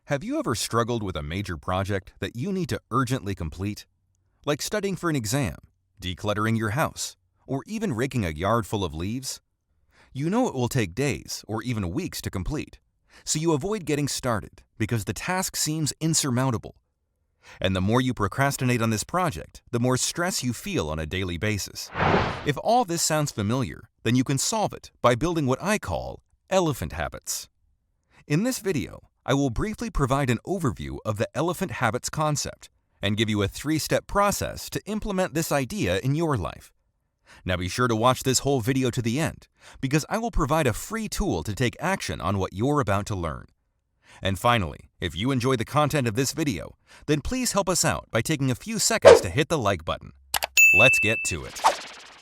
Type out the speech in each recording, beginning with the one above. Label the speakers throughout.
Speaker 1: Have you ever struggled with a major project that you need to urgently complete? Like studying for an exam, decluttering your house, or even raking a yard full of leaves? You know it will take days or even weeks to complete, so you avoid getting started because the task seems insurmountable. And the more you procrastinate on this project, the more stress you feel on a daily basis. If all this sounds familiar, then you can solve it by building what I call elephant habits. In this video, I will briefly provide an overview of the elephant habits concept and give you a 3-step process to implement this idea in your life. Now be sure to watch this whole video to the end, because I will provide a free tool to take action on what you're about to learn. And finally, if you enjoy the content of this video, then please help us out by taking a few seconds to hit the like button. Let's get to it.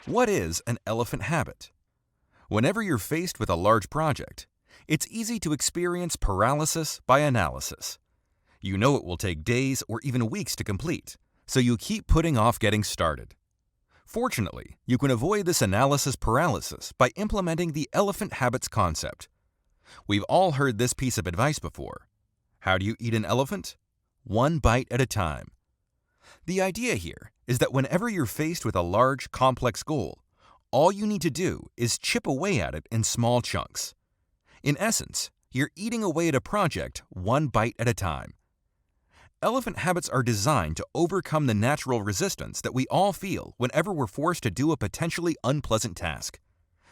Speaker 1: What is an elephant habit? Whenever you're faced with a large project, it's easy to experience paralysis by analysis. You know it will take days or even weeks to complete, so you keep putting off getting started. Fortunately, you can avoid this analysis paralysis by implementing the elephant habits concept. We've all heard this piece of advice before. How do you eat an elephant? One bite at a time. The idea here is that whenever you're faced with a large, complex goal, all you need to do is chip away at it in small chunks. In essence, you're eating away at a project one bite at a time. Elephant habits are designed to overcome the natural resistance that we all feel whenever we're forced to do a potentially unpleasant task.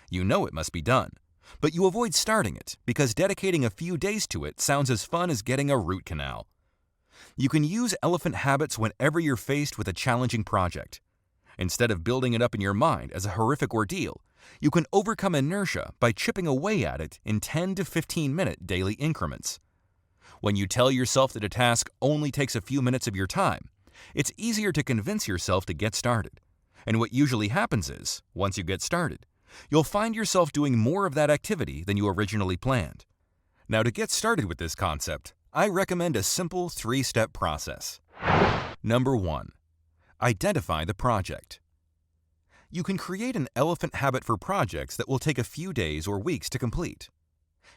Speaker 1: You know it must be done, but you avoid starting it because dedicating a few days to it sounds as fun as getting a root canal. You can use elephant habits whenever you're faced with a challenging project. Instead of building it up in your mind as a horrific ordeal, you can overcome inertia by chipping away at it in 10 to 15-minute daily increments. When you tell yourself that a task only takes a few minutes of your time, it's easier to convince yourself to get started. And what usually happens is, once you get started, you'll find yourself doing more of that activity than you originally planned. Now, to get started with this concept, I recommend a simple 3-step process. Number 1. Identify the project. You can create an elephant habit for projects that will take a few days or weeks to complete.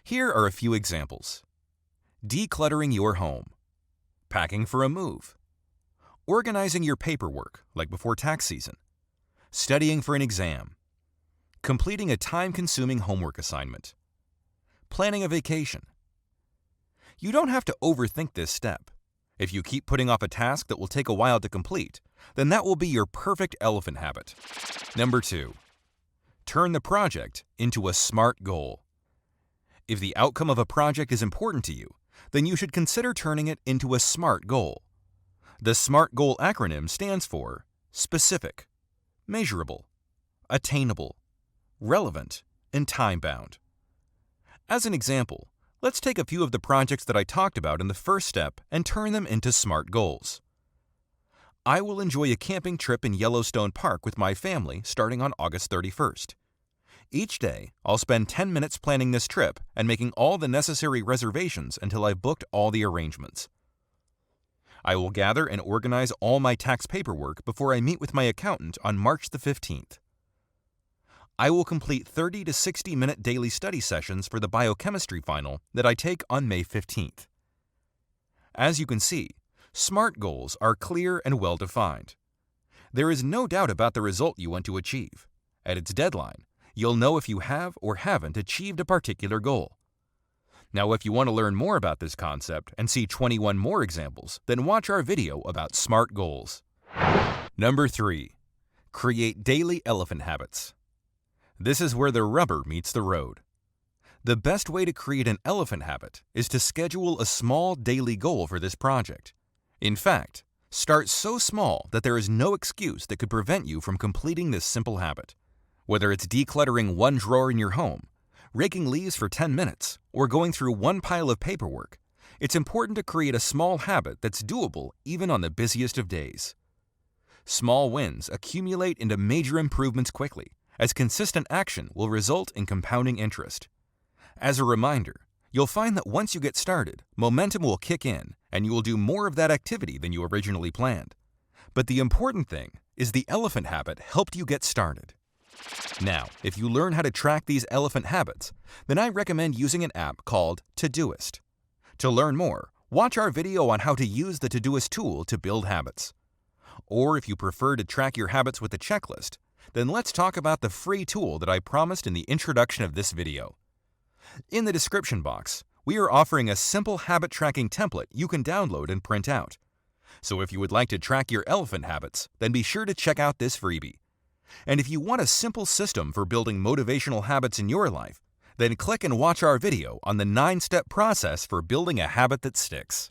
Speaker 1: Here are a few examples. Decluttering your home. Packing for a move. Organizing your paperwork, like before tax season. Studying for an exam. Completing a time-consuming homework assignment. Planning a vacation. You don't have to overthink this step. If you keep putting off a task that will take a while to complete, then that will be your perfect elephant habit. Number 2. Turn the project into a SMART goal. If the outcome of a project is important to you, then you should consider turning it into a SMART goal. The SMART goal acronym stands for specific, measurable, attainable, relevant, and time-bound. As an example, let's take a few of the projects that I talked about in the first step and turn them into SMART goals. I will enjoy a camping trip in Yellowstone Park with my family starting on August 31st. Each day, I'll spend 10 minutes planning this trip and making all the necessary reservations until I've booked all the arrangements. I will gather and organize all my tax paperwork before I meet with my accountant on March the 15th. I will complete 30 to 60-minute daily study sessions for the biochemistry final that I take on May 15th. As you can see, SMART goals are clear and well-defined. There is no doubt about the result you want to achieve. At its deadline, you'll know if you have or haven't achieved a particular goal. Now, if you want to learn more about this concept and see 21 more examples, then watch our video about SMART goals. Number 3. Create daily elephant habits. This is where the rubber meets the road. The best way to create an elephant habit is to schedule a small daily goal for this project. In fact, start so small that there is no excuse that could prevent you from completing this simple habit. Whether it's decluttering one drawer in your home, raking leaves for 10 minutes, or going through one pile of paperwork, it's important to create a small habit that's doable even on the busiest of days. Small wins accumulate into major improvements quickly, as consistent action will result in compounding interest. As a reminder, you'll find that once you get started, momentum will kick in and you will do more of that activity than you originally planned. But the important thing is the elephant habit helped you get started. Now, if you learn how to track these elephant habits, then I recommend using an app called Todoist. To learn more, watch our video on how to use the Todoist tool to build habits. Or if you prefer to track your habits with a checklist, then let's talk about the free tool that I promised in the introduction of this video. In the description box, we are offering a simple habit tracking template you can download and print out. So if you would like to track your elephant habits, then be sure to check out this freebie. And if you want a simple system for building motivational habits in your life, then click and watch our video on the 9-step process for building a habit that sticks.